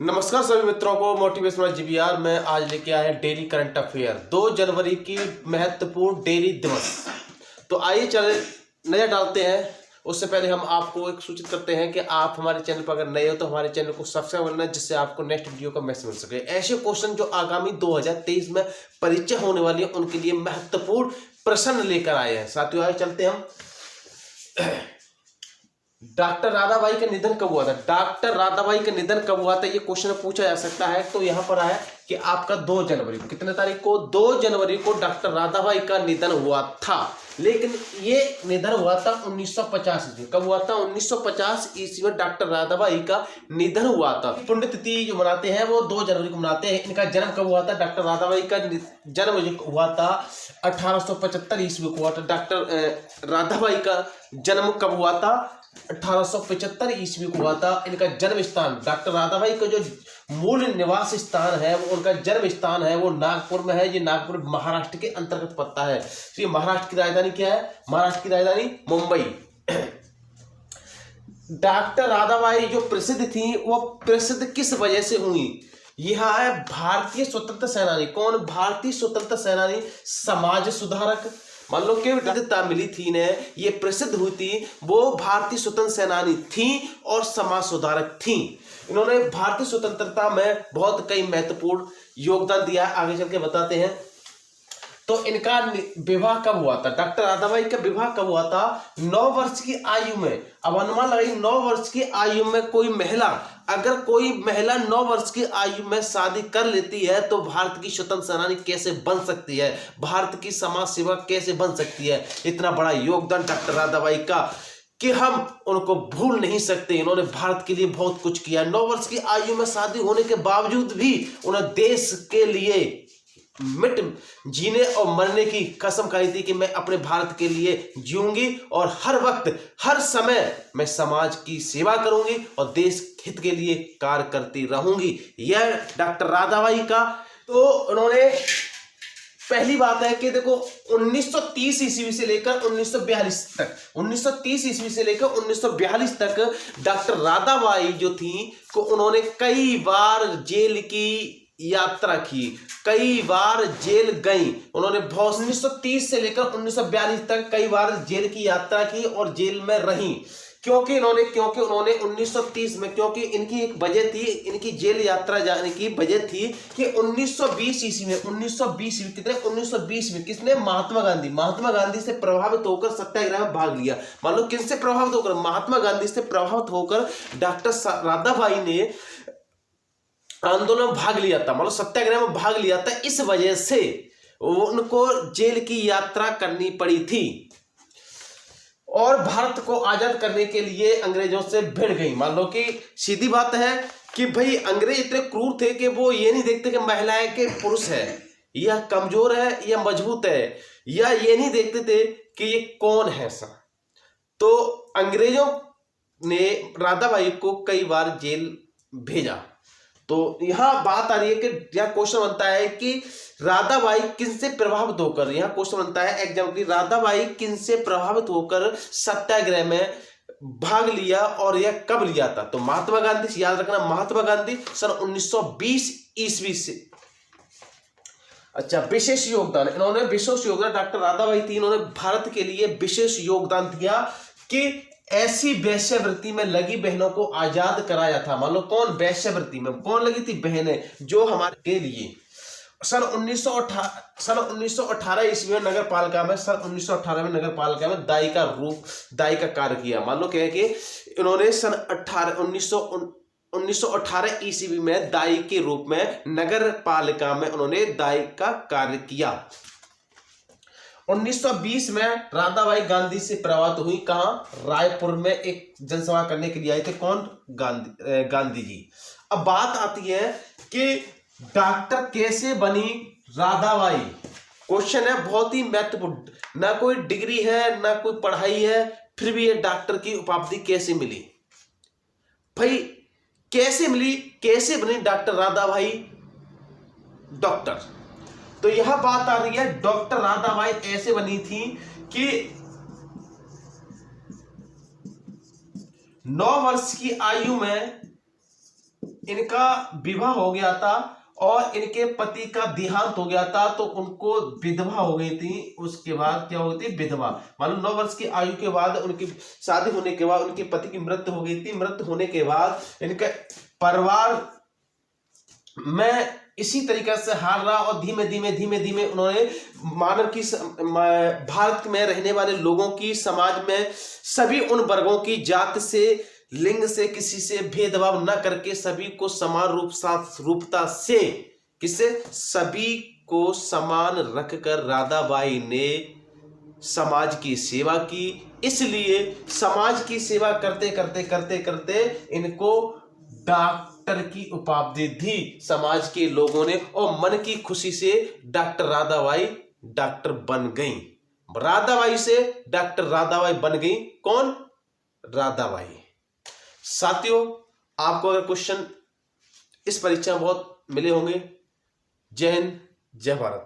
नमस्कार सभी मित्रों को मोटिवेशनल जीबीआर में आज लेके आए डेली करंट अफेयर 2 जनवरी की महत्वपूर्ण डेली दिवस। तो आइए चले नजर डालते हैं। उससे पहले हम आपको एक सूचित करते हैं कि आप हमारे चैनल पर अगर नए हो तो हमारे चैनल को सब्सक्राइब करना, जिससे आपको नेक्स्ट वीडियो का मैसेज मिल सके। ऐसे क्वेश्चन जो आगामी 2023 में परीक्षा होने वाली है उनके लिए महत्वपूर्ण प्रश्न लेकर आए हैं। साथियों आइए चलते हम। डॉक्टर राधाबाई का निधन कब हुआ था? डॉक्टर राधाबाई का निधन कब हुआ था, ये क्वेश्चन पूछा जा सकता है। तो यहां पर आया कि आपका 2 जनवरी को, कितने तारीख को? 2 जनवरी को डॉक्टर राधाबाई का निधन हुआ था। लेकिन ये निधन हुआ था 1950 ईस्वी। कब हुआ था? 1950 ईस्वी में डॉक्टर राधाबाई का निधन हुआ था। पुण्यतिथि जो मनाते हैं वो 2 जनवरी को मनाते हैं। इनका जन्म कब हुआ था? डॉक्टर राधाबाई का जन्म हुआ था 1875 ईस्वी को हुआ था। डॉक्टर राधाबाई का जन्म कब हुआ था? 1875 ईस्वी को हुआ था। इनका जन्म स्थान, डॉक्टर राधाबाई का जो मूल निवास स्थान है, वो उनका जन्म स्थान है वो नागपुर में है। ये नागपुर महाराष्ट्र के अंतर्गत पड़ता है। तो ये महाराष्ट्र की राजधानी क्या है? महाराष्ट्र की राजधानी मुंबई। डॉक्टर राधाबाई जो प्रसिद्ध थी वो प्रसिद्ध किस वजह से हुई? यह है भारतीय स्वतंत्र सेनानी। कौन? भारतीय स्वतंत्र सेनानी, समाज सुधारक। मान लो कि विविधता मिली थी ने, ये प्रसिद्ध हुई थी, वो भारतीय स्वतंत्र सेनानी थी और समाज सुधारक थी। इन्होंने भारतीय स्वतंत्रता में बहुत कई महत्वपूर्ण योगदान दिया। आगे चल के बताते हैं। तो इनका विवाह कब हुआ था? डॉक्टर राधाबाई का विवाह कब हुआ था? 9 वर्ष की आयु में। अब अनुमान लगाइए, 9 वर्ष की आयु में कोई महिला, अगर कोई महिला 9 वर्ष की आयु में शादी कर लेती है तो भारत की स्वतंत्र सेनानी कैसे बन सकती है? भारत की समाज सेवा कैसे बन सकती है? इतना बड़ा योगदान डॉक्टर राधाबाई का कि हम उनको भूल नहीं सकते। इन्होंने भारत के लिए बहुत कुछ किया। 9 वर्ष की आयु में शादी होने के बावजूद भी उन्होंने देश के लिए मिट जीने और मरने की कसम खाई थी कि मैं अपने भारत के लिए जीऊंगी और हर वक्त हर समय मैं समाज की सेवा करूंगी और देश हित के लिए कार्य करती रहूंगी। यह डॉक्टर राधाबाई का। तो उन्होंने पहली बात है कि देखो 1930 ईस्वी से लेकर 1942 तक, 1930 ईस्वी से लेकर 1942 तक डॉक्टर राधाबाई जो थी को उन्होंने कई बार जेल की यात्रा की, कई बार जेल गई। उन्होंने बहुत 1930 से लेकर 1942 तक कई बार जेल की यात्रा की और जेल में रही। क्योंकि उन्होंने 1930 में, क्योंकि इनकी एक वजह थी, इनकी जेल यात्रा जाने की वजह थी कि 1920 ईस्वी में, 1920 में किसने? महात्मा गांधी से प्रभावित होकर सत्याग्रह में भाग लिया। मान लो किससे प्रभावित होकर? महात्मा गांधी से प्रभावित होकर डॉक्टर राधाबाई ने आंदोलन में भाग लिया था, मतलब सत्याग्रह में भाग लिया था। इस वजह से उनको जेल की यात्रा करनी पड़ी थी और भारत को आजाद करने के लिए अंग्रेजों से भिड़ गई। मान लो कि सीधी बात है कि भाई अंग्रेज इतने क्रूर थे कि वो ये नहीं देखते कि महिलाएं के पुरुष है, यह कमजोर है या मजबूत है, या ये नहीं देखते थे कि ये कौन है सा। तो अंग्रेजों ने राधाबाई को कई बार जेल भेजा। तो यहां बात आ रही है कि यह क्वेश्चन बनता है कि राधाबाई किनसे प्रभावित होकर, यहां क्वेश्चन बनता है एग्जाम की, राधाबाई किनसे प्रभावित होकर सत्याग्रह में भाग लिया और यह कब लिया था? तो महात्मा गांधी से, याद रखना, महात्मा गांधी सन 1920 ईस्वी से। अच्छा, विशेष योगदान, इन्होंने विशेष योगदान, डॉक्टर राधाबाई थी, इन्होंने भारत के लिए विशेष योगदान दिया कि ऐसी वेश्यावृत्ति में लगी बहनों को आजाद कराया था। मान लो कौन? वेश्यावृत्ति में कौन लगी थी? बहनें, जो हमारे के लिए सन 1918 ईस्वी में नगर पालिका में, सन 1918 में नगर पालिका में दाई का कार्य किया। मान लो क्या कि इन्होंने सन 1918 ईस्वी में दाई के रूप में नगर पालिका में उन्होंने दाई का कार्य किया। 1920 में राधाबाई गांधी से प्रभावित हुई। कहां? रायपुर में एक जनसभा करने के लिए आए थे। कौन? गांधी जी। अब बात आती है कि डॉक्टर कैसे बनी राधाबाई। क्वेश्चन है बहुत ही महत्वपूर्ण। ना कोई डिग्री है ना कोई पढ़ाई है, फिर भी ये डॉक्टर की उपाधि कैसे मिली? भाई कैसे मिली, कैसे बनी डॉक्टर राधाबाई डॉक्टर? तो यह बात आ रही है, डॉक्टर राधाबाई ऐसे बनी थी कि 9 वर्ष की आयु में इनका विवाह हो गया था और इनके पति का देहांत हो गया था, तो उनको विधवा हो गई थी। उसके बाद क्या हो गई थी? विधवा। मालूम 9 वर्ष की आयु के बाद उनकी शादी होने के बाद उनके पति की मृत्यु हो गई थी। मृत्यु होने के बाद इनका परिवार में इसी तरीके से हार रहा और धीमे धीमे उन्होंने मानव की भारत में रहने वाले लोगों की, समाज में सभी उन वर्गों की, जात से, लिंग से, किसी से भेदभाव न करके सभी को समान रूपता से, किससे? सभी को समान रखकर राधाबाई ने समाज की सेवा की। इसलिए समाज की सेवा करते इनको डॉक्टर की उपाधि दी समाज के लोगों ने, और मन की खुशी से डॉक्टर राधाबाई डॉक्टर बन गई। राधाबाई से डॉक्टर राधाबाई बन गई। कौन? राधाबाई। साथियों, आपको अगर क्वेश्चन इस परीक्षा में बहुत मिले होंगे। जय हिंद, जय भारत।